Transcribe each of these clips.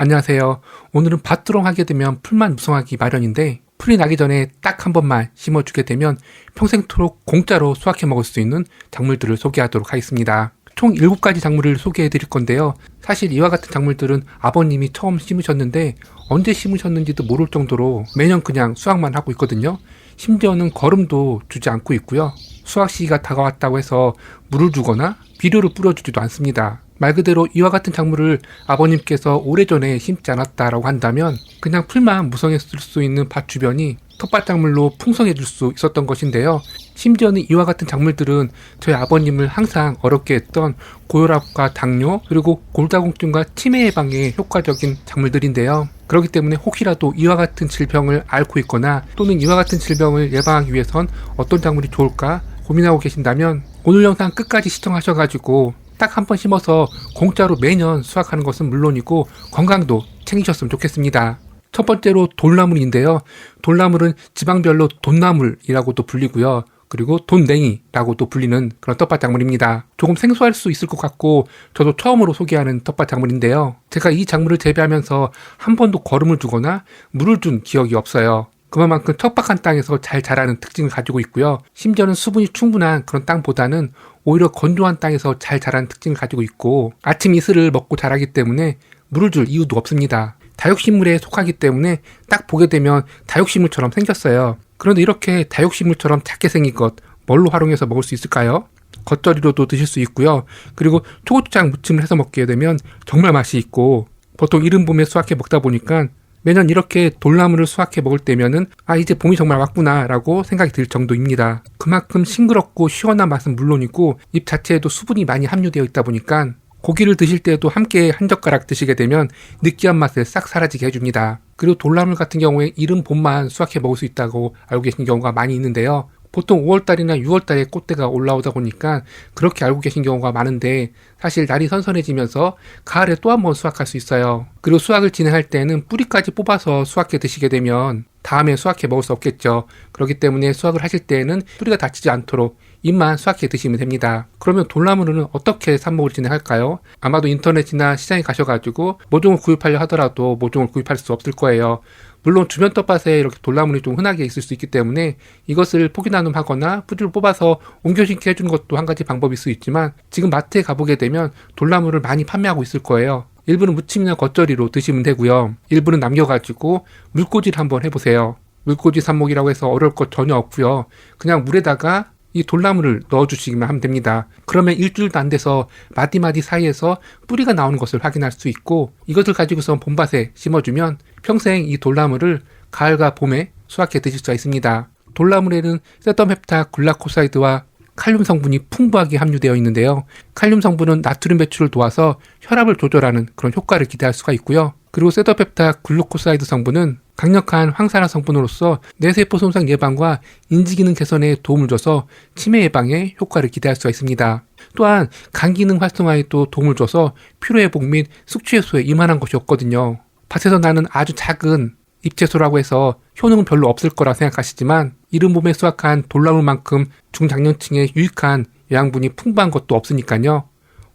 안녕하세요. 오늘은 밭두렁 하게 되면 풀만 무성하기 마련인데 풀이 나기 전에 딱 한 번만 심어주게 되면 평생토록 공짜로 수확해 먹을 수 있는 작물들을 소개하도록 하겠습니다. 총 7가지 작물을 소개해 드릴 건데요. 사실 이와 같은 작물들은 아버님이 처음 심으셨는데 언제 심으셨는지도 모를 정도로 매년 그냥 수확만 하고 있거든요. 심지어는 거름도 주지 않고 있고요. 수확 시기가 다가왔다고 해서 물을 주거나 비료를 뿌려주지도 않습니다. 말 그대로 이와 같은 작물을 아버님께서 오래전에 심지 않았다라고 한다면 그냥 풀만 무성했을 수 있는 밭 주변이 텃밭 작물로 풍성해질 수 있었던 것인데요. 심지어는 이와 같은 작물들은 저희 아버님을 항상 어렵게 했던 고혈압과 당뇨 그리고 골다공증과 치매 예방에 효과적인 작물들인데요. 그렇기 때문에 혹시라도 이와 같은 질병을 앓고 있거나 또는 이와 같은 질병을 예방하기 위해선 어떤 작물이 좋을까 고민하고 계신다면 오늘 영상 끝까지 시청하셔가지고 딱 한 번 심어서 공짜로 매년 수확하는 것은 물론이고 건강도 챙기셨으면 좋겠습니다. 첫 번째로 돌나물인데요. 돌나물은 지방별로 돈나물이라고도 불리고요. 그리고 돈냉이라고도 불리는 그런 텃밭 작물입니다. 조금 생소할 수 있을 것 같고 저도 처음으로 소개하는 텃밭 작물인데요. 제가 이 작물을 재배하면서 한 번도 거름을 주거나 물을 준 기억이 없어요. 그만큼 척박한 땅에서 잘 자라는 특징을 가지고 있고요. 심지어는 수분이 충분한 그런 땅보다는 오히려 건조한 땅에서 잘 자라는 특징을 가지고 있고 아침 이슬을 먹고 자라기 때문에 물을 줄 이유도 없습니다. 다육식물에 속하기 때문에 딱 보게 되면 다육식물처럼 생겼어요. 그런데 이렇게 다육식물처럼 작게 생긴 것 뭘로 활용해서 먹을 수 있을까요? 겉절이로도 드실 수 있고요. 그리고 초고추장 무침을 해서 먹게 되면 정말 맛이 있고 보통 이른 봄에 수확해 먹다 보니까 매년 이렇게 돌나물을 수확해 먹을 때면은 이제 봄이 정말 왔구나 라고 생각이 들 정도입니다. 그만큼 싱그럽고 시원한 맛은 물론이고 잎 자체에도 수분이 많이 함유되어 있다 보니까 고기를 드실 때에도 함께 한 젓가락 드시게 되면 느끼한 맛을 싹 사라지게 해줍니다. 그리고 돌나물 같은 경우에 이른 봄만 수확해 먹을 수 있다고 알고 계신 경우가 많이 있는데요. 보통 5월달이나 6월달에 꽃대가 올라오다 보니까 그렇게 알고 계신 경우가 많은데 사실 날이 선선해지면서 가을에 또 한 번 수확할 수 있어요. 그리고 수확을 진행할 때는 뿌리까지 뽑아서 수확해 드시게 되면 다음에 수확해 먹을 수 없겠죠. 그렇기 때문에 수확을 하실 때에는 뿌리가 다치지 않도록 잎만 수확해 드시면 됩니다. 그러면 돌나물은 어떻게 삽목을 진행할까요? 아마도 인터넷이나 시장에 가셔가지고 모종을 구입하려 하더라도 모종을 구입할 수 없을 거예요. 물론 주변 텃밭에 이렇게 돌나물이 좀 흔하게 있을 수 있기 때문에 이것을 포기 나눔하거나 뿌리를 뽑아서 옮겨 심게 해주는 것도 한 가지 방법일 수 있지만 지금 마트에 가보게 되면 돌나물을 많이 판매하고 있을 거예요. 일부는 무침이나 겉절이로 드시면 되고요. 일부는 남겨가지고 물꽂이를 한번 해보세요. 물꽂이 삽목이라고 해서 어려울 것 전혀 없고요. 그냥 물에다가 이 돌나물을 넣어주시기만 하면 됩니다. 그러면 일주일도 안 돼서 마디마디 사이에서 뿌리가 나오는 것을 확인할 수 있고 이것을 가지고서 봄밭에 심어주면 평생 이 돌나물을 가을과 봄에 수확해 드실 수가 있습니다. 돌나물에는 세터메프타 글라코사이드와 칼륨 성분이 풍부하게 함유되어 있는데요. 칼륨 성분은 나트륨 배출을 도와서 혈압을 조절하는 그런 효과를 기대할 수가 있고요. 그리고 세터페프타 글루코사이드 성분은 강력한 항산화 성분으로서 뇌세포 손상 예방과 인지기능 개선에 도움을 줘서 치매 예방에 효과를 기대할 수가 있습니다. 또한 간 기능 활성화에도 도움을 줘서 피로회복 및 숙취 해소에 이만한 것이 없거든요. 밭에서 나는 아주 작은 잎채소라고 해서 효능은 별로 없을 거라 생각하시지만 이른 봄에 수확한 돌나물만큼 중장년층에 유익한 영양분이 풍부한 것도 없으니까요.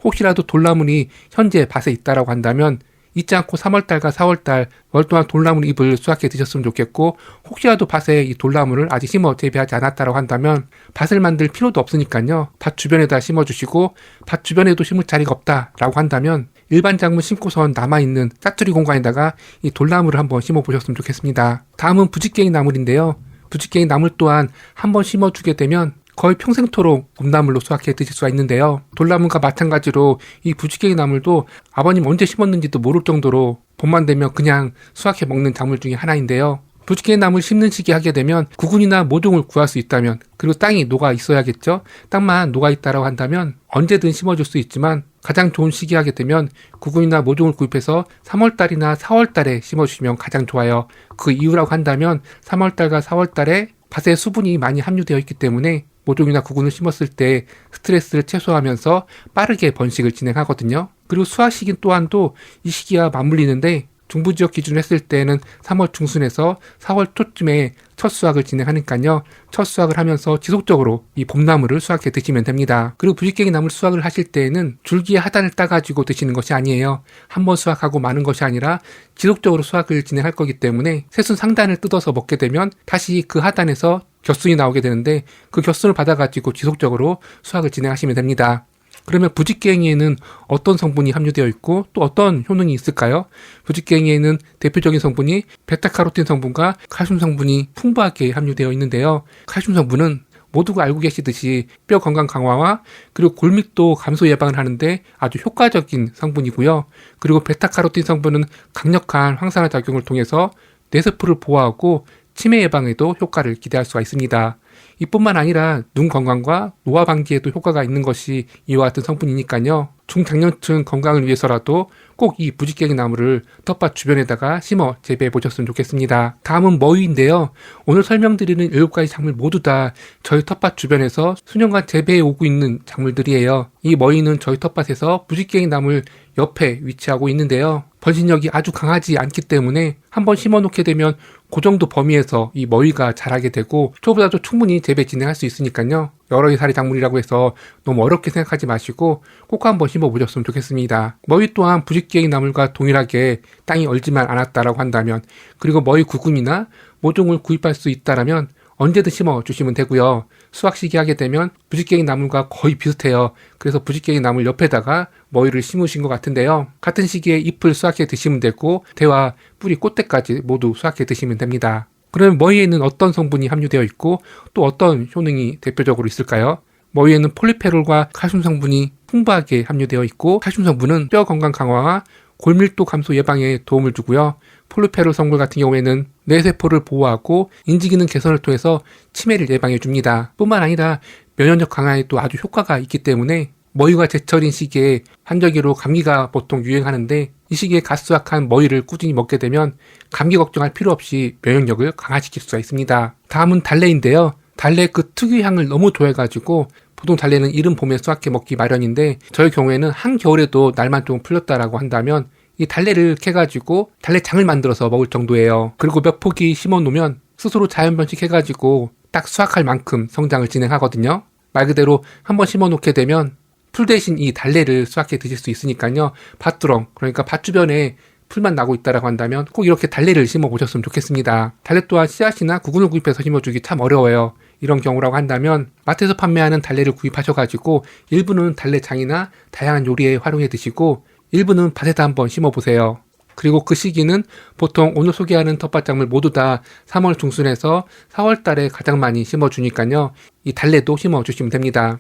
혹시라도 돌나물이 현재 밭에 있다라고 한다면 잊지 않고 3월달과 4월달 월 동안 돌나물 잎을 수확해 드셨으면 좋겠고 혹시라도 밭에 이 돌나물을 아직 심어 재배하지 않았다고 한다면 밭을 만들 필요도 없으니까요. 밭 주변에다 심어주시고 밭 주변에도 심을 자리가 없다라고 한다면 일반 작물 심고선 남아있는 짜투리 공간에다가 이 돌나물을 한번 심어보셨으면 좋겠습니다. 다음은 부직갱이 나물인데요. 부직갱이 나물 또한 한번 심어주게 되면 거의 평생토록 봄나물로 수확해 드실 수가 있는데요. 돌나물과 마찬가지로 이 부직갱이 나물도 아버님 언제 심었는지도 모를 정도로 봄만 되면 그냥 수확해 먹는 작물 중에 하나인데요. 부직갱이 나물 심는 시기 하게 되면 구근이나 모종을 구할 수 있다면 그리고 땅이 녹아 있어야겠죠. 땅만 녹아 있다라고 한다면 언제든 심어줄 수 있지만 가장 좋은 시기 하게 되면 구근이나 모종을 구입해서 3월달이나 4월달에 심어주시면 가장 좋아요. 그 이유라고 한다면 3월달과 4월달에 밭에 수분이 많이 함유되어 있기 때문에 모종이나 구근을 심었을 때 스트레스를 최소화하면서 빠르게 번식을 진행하거든요. 그리고 수확 시기 또한도 이 시기와 맞물리는데 중부지역 기준으로 했을 때는 3월 중순에서 4월 초쯤에 첫 수확을 진행하니까요. 첫 수확을 하면서 지속적으로 이 봄나무를 수확해 드시면 됩니다. 그리고 부지깽이 나물 수확을 하실 때에는 줄기의 하단을 따가지고 드시는 것이 아니에요. 한번 수확하고 마는 것이 아니라 지속적으로 수확을 진행할 거기 때문에 새순 상단을 뜯어서 먹게 되면 다시 그 하단에서 겹순이 나오게 되는데 그 겹순을 받아가지고 지속적으로 수확을 진행하시면 됩니다. 그러면 부지깽이에는 어떤 성분이 함유되어 있고 또 어떤 효능이 있을까요? 부지깽이에는 대표적인 성분이 베타카로틴 성분과 칼슘 성분이 풍부하게 함유되어 있는데요. 칼슘 성분은 모두가 알고 계시듯이 뼈 건강 강화와 그리고 골밀도 감소 예방을 하는데 아주 효과적인 성분이고요. 그리고 베타카로틴 성분은 강력한 항산화 작용을 통해서 뇌세포를 보호하고 치매 예방에도 효과를 기대할 수가 있습니다. 이뿐만 아니라 눈 건강과 노화 방지에도 효과가 있는 것이 이와 같은 성분이니까요. 중장년층 건강을 위해서라도 꼭 이 부지깽이 나무를 텃밭 주변에다가 심어 재배해 보셨으면 좋겠습니다. 다음은 머위인데요. 오늘 설명드리는 7가지 작물 모두 다 저희 텃밭 주변에서 수년간 재배해 오고 있는 작물들이에요. 이 머위는 저희 텃밭에서 부지깽이 나물 옆에 위치하고 있는데요. 번식력이 아주 강하지 않기 때문에 한번 심어 놓게 되면 그 정도 범위에서 이 머위가 자라게 되고 초보자도 충분히 재배 진행할 수 있으니까요. 여러 개살이 작물이라고 해서 너무 어렵게 생각하지 마시고 꼭 한번 심어 보셨으면 좋겠습니다. 머위 또한 부지깽이 나물과 동일하게 땅이 얼지만 않았다라고 한다면 그리고 머위 구근이나 모종을 구입할 수 있다라면 언제든 심어 주시면 되고요. 수확 시기 하게 되면 부지깽이 나물과 거의 비슷해요. 그래서 부지깽이 나물 옆에다가 머위를 심으신 것 같은데요. 같은 시기에 잎을 수확해 드시면 되고 대와 뿌리 꽃대까지 모두 수확해 드시면 됩니다. 그러면 머위에는 어떤 성분이 함유되어 있고 또 어떤 효능이 대표적으로 있을까요? 머위에는 폴리페놀과 칼슘 성분이 풍부하게 함유되어 있고 칼슘 성분은 뼈 건강 강화와 골밀도 감소 예방에 도움을 주고요. 폴리페놀 성분 같은 경우에는 뇌세포를 보호하고 인지기능 개선을 통해서 치매를 예방해 줍니다. 뿐만 아니라 면역력 강화에도 아주 효과가 있기 때문에 머위가 제철인 시기에 환절기로 감기가 보통 유행하는데 이 시기에 갓 수확한 머위를 꾸준히 먹게 되면 감기 걱정할 필요 없이 면역력을 강화시킬 수가 있습니다. 다음은 달래인데요. 달래 그 특유의 향을 너무 좋아해가지고 보통 달래는 이른 봄에 수확해 먹기 마련인데 저희 경우에는 한겨울에도 날만 좀 풀렸다라고 한다면 이 달래를 캐가지고 달래장을 만들어서 먹을 정도예요. 그리고 몇 포기 심어 놓으면 스스로 자연 번식해가지고 딱 수확할 만큼 성장을 진행하거든요. 말 그대로 한번 심어 놓게 되면 풀 대신 이 달래를 수확해 드실 수 있으니까요. 밭두렁, 그러니까 밭 주변에 풀만 나고 있다라고 한다면 꼭 이렇게 달래를 심어 보셨으면 좋겠습니다. 달래 또한 씨앗이나 구근을 구입해서 심어주기 참 어려워요. 이런 경우라고 한다면 마트에서 판매하는 달래를 구입하셔가지고 일부는 달래장이나 다양한 요리에 활용해 드시고 일부는 밭에다 한번 심어보세요. 그리고 그 시기는 보통 오늘 소개하는 텃밭작물 모두 다 3월 중순에서 4월 달에 가장 많이 심어주니까요. 이 달래도 심어주시면 됩니다.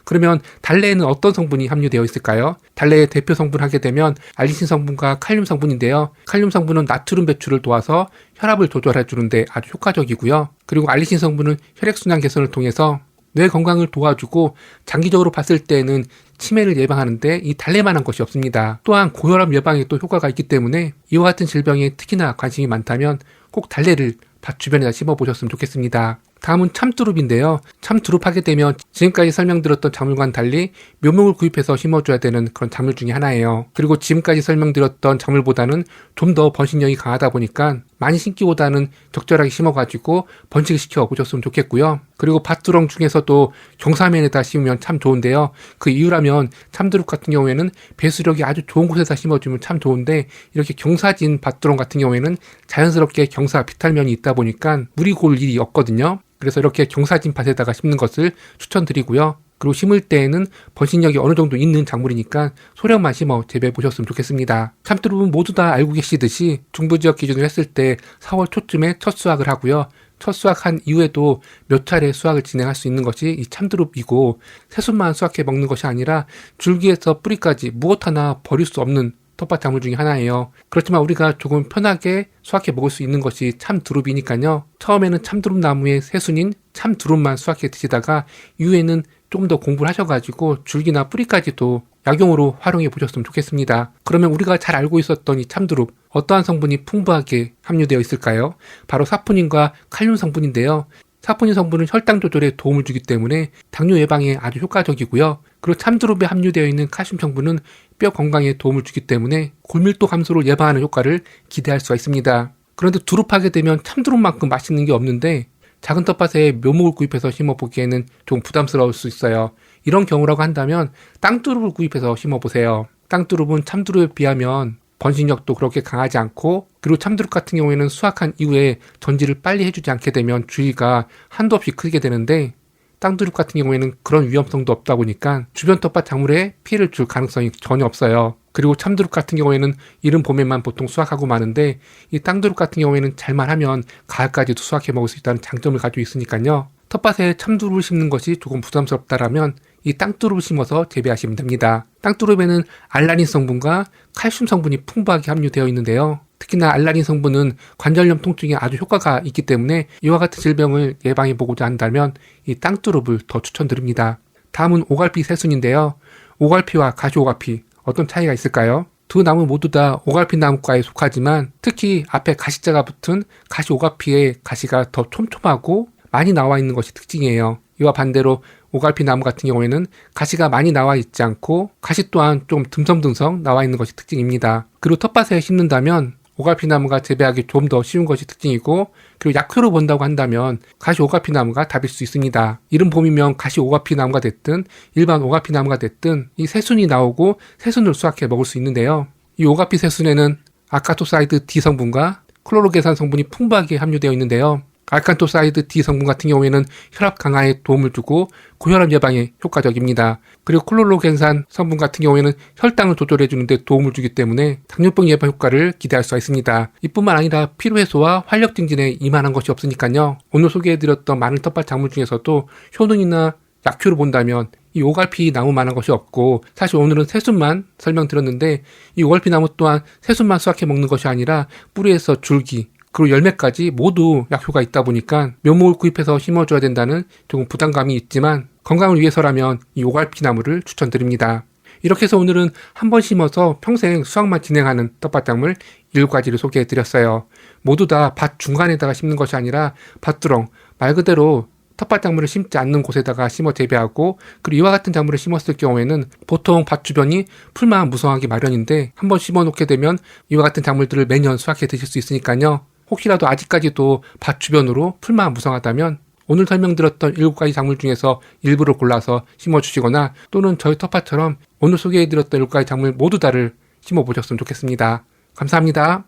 그러면 달래에는 어떤 성분이 함유되어 있을까요? 달래의 대표 성분 하게 되면 알리신 성분과 칼륨 성분인데요. 칼륨 성분은 나트륨 배출을 도와서 혈압을 조절해 주는데 아주 효과적이고요. 그리고 알리신 성분은 혈액순환 개선을 통해서 뇌 건강을 도와주고 장기적으로 봤을 때는 치매를 예방하는데 이 달래만한 것이 없습니다. 또한 고혈압 예방에도 효과가 있기 때문에 이와 같은 질병에 특히나 관심이 많다면 꼭 달래를 밭 주변에다 심어보셨으면 좋겠습니다. 다음은 참두릅인데요. 참두릅 하게 되면 지금까지 설명드렸던 작물과는 달리 묘목을 구입해서 심어줘야 되는 그런 작물 중에 하나예요. 그리고 지금까지 설명드렸던 작물보다는 좀 더 번식력이 강하다 보니까 많이 심기보다는 적절하게 심어가지고 번식을 시켜 보셨으면 좋겠고요. 그리고 밭두렁 중에서도 경사면에다 심으면 참 좋은데요. 그 이유라면 참두릅 같은 경우에는 배수력이 아주 좋은 곳에다 심어주면 참 좋은데 이렇게 경사진 밭두렁 같은 경우에는 자연스럽게 경사 비탈면이 있다 보니까 물이 고를 일이 없거든요. 그래서 이렇게 경사진 밭에다가 심는 것을 추천드리고요. 그리고 심을 때에는 번식력이 어느 정도 있는 작물이니까 소량만 심어 재배해 보셨으면 좋겠습니다. 참두릅은 모두 다 알고 계시듯이 중부지역 기준으로 했을 때 4월 초쯤에 첫 수확을 하고요. 첫 수확한 이후에도 몇 차례 수확을 진행할 수 있는 것이 이 참두릅이고 새순만 수확해 먹는 것이 아니라 줄기에서 뿌리까지 무엇 하나 버릴 수 없는 텃밭 작물 중에 하나예요. 그렇지만 우리가 조금 편하게 수확해 먹을 수 있는 것이 참두릅이니까요. 처음에는 참두릅 나무의 새순인 참두릅만 수확해 드시다가 이후에는 조금 더 공부를 하셔가지고 줄기나 뿌리까지도 약용으로 활용해 보셨으면 좋겠습니다. 그러면 우리가 잘 알고 있었던 이 참두릅 어떠한 성분이 풍부하게 함유되어 있을까요? 바로 사포닌과 칼륨 성분인데요. 사포닌 성분은 혈당 조절에 도움을 주기 때문에 당뇨 예방에 아주 효과적이고요. 그리고 참두릅에 함유되어 있는 칼슘 성분은 뼈 건강에 도움을 주기 때문에 골밀도 감소를 예방하는 효과를 기대할 수가 있습니다. 그런데 두릅하게 되면 참두릅만큼 맛있는 게 없는데 작은 텃밭에 묘목을 구입해서 심어보기에는 좀 부담스러울 수 있어요. 이런 경우라고 한다면 땅두릅을 구입해서 심어보세요. 땅두릅은 참두릅에 비하면 번식력도 그렇게 강하지 않고, 그리고 참두릅 같은 경우에는 수확한 이후에 전지를 빨리 해주지 않게 되면 주위가 한도 없이 크게 되는데, 땅두릅 같은 경우에는 그런 위험성도 없다 보니까 주변 텃밭 작물에 피해를 줄 가능성이 전혀 없어요. 그리고 참두릅 같은 경우에는 이른 봄에만 보통 수확하고 마는데, 이 땅두릅 같은 경우에는 잘만 하면 가을까지도 수확해 먹을 수 있다는 장점을 가지고 있으니까요. 텃밭에 참두릅을 심는 것이 조금 부담스럽다라면 이 땅두릅을 심어서 재배하시면 됩니다. 땅두릅에는 알라닌 성분과 칼슘 성분이 풍부하게 함유되어 있는데요. 특히나 알라닌 성분은 관절염 통증에 아주 효과가 있기 때문에 이와 같은 질병을 예방해 보고자 한다면 이 땅두릅을 더 추천드립니다. 다음은 오갈피 새순인데요. 오갈피와 가시오갈피 어떤 차이가 있을까요? 두 나무 모두 다 오갈피 나무과에 속하지만 특히 앞에 가시자가 붙은 가시오갈피의 가시가 더 촘촘하고 많이 나와 있는 것이 특징이에요. 이와 반대로 오갈피 나무 같은 경우에는 가시가 많이 나와 있지 않고 가시 또한 좀 듬성듬성 나와 있는 것이 특징입니다. 그리고 텃밭에 심는다면 오갈피 나무가 재배하기 좀 더 쉬운 것이 특징이고, 그리고 약효로 본다고 한다면 가시 오갈피 나무가 답일 수 있습니다. 이른 봄이면 가시 오갈피 나무가 됐든 일반 오갈피 나무가 됐든 이 새순이 나오고 새순을 수확해 먹을 수 있는데요. 이 오갈피 새순에는 아카토사이드 D 성분과 클로로게산 성분이 풍부하게 함유되어 있는데요. 알칸토사이드 D 성분 같은 경우에는 혈압 강화에 도움을 주고 고혈압 예방에 효과적입니다. 그리고 클로로겐산 성분 같은 경우에는 혈당을 조절해 주는데 도움을 주기 때문에 당뇨병 예방 효과를 기대할 수가 있습니다. 이뿐만 아니라 피로 해소와 활력 증진에 이만한 것이 없으니까요. 오늘 소개해드렸던 많은 텃밭 작물 중에서도 효능이나 약효를 본다면 이 오갈피 나무만한 것이 없고, 사실 오늘은 새순만 설명드렸는데 이 오갈피 나무 또한 새순만 수확해 먹는 것이 아니라 뿌리에서 줄기 그리고 열매까지 모두 약효가 있다 보니까 묘목을 구입해서 심어줘야 된다는 조금 부담감이 있지만 건강을 위해서라면 이 오갈피 나무를 추천드립니다. 이렇게 해서 오늘은 한 번 심어서 평생 수확만 진행하는 텃밭작물 7가지를 소개해드렸어요. 모두 다 밭 중간에다가 심는 것이 아니라 밭두렁, 말 그대로 텃밭작물을 심지 않는 곳에다가 심어 재배하고, 그리고 이와 같은 작물을 심었을 경우에는 보통 밭 주변이 풀만 무성하기 마련인데 한 번 심어 놓게 되면 이와 같은 작물들을 매년 수확해 드실 수 있으니까요. 혹시라도 아직까지도 밭 주변으로 풀만 무성하다면 오늘 설명드렸던 7가지 작물 중에서 일부를 골라서 심어주시거나, 또는 저희 텃밭처럼 오늘 소개해드렸던 7가지 작물 모두 다를 심어보셨으면 좋겠습니다. 감사합니다.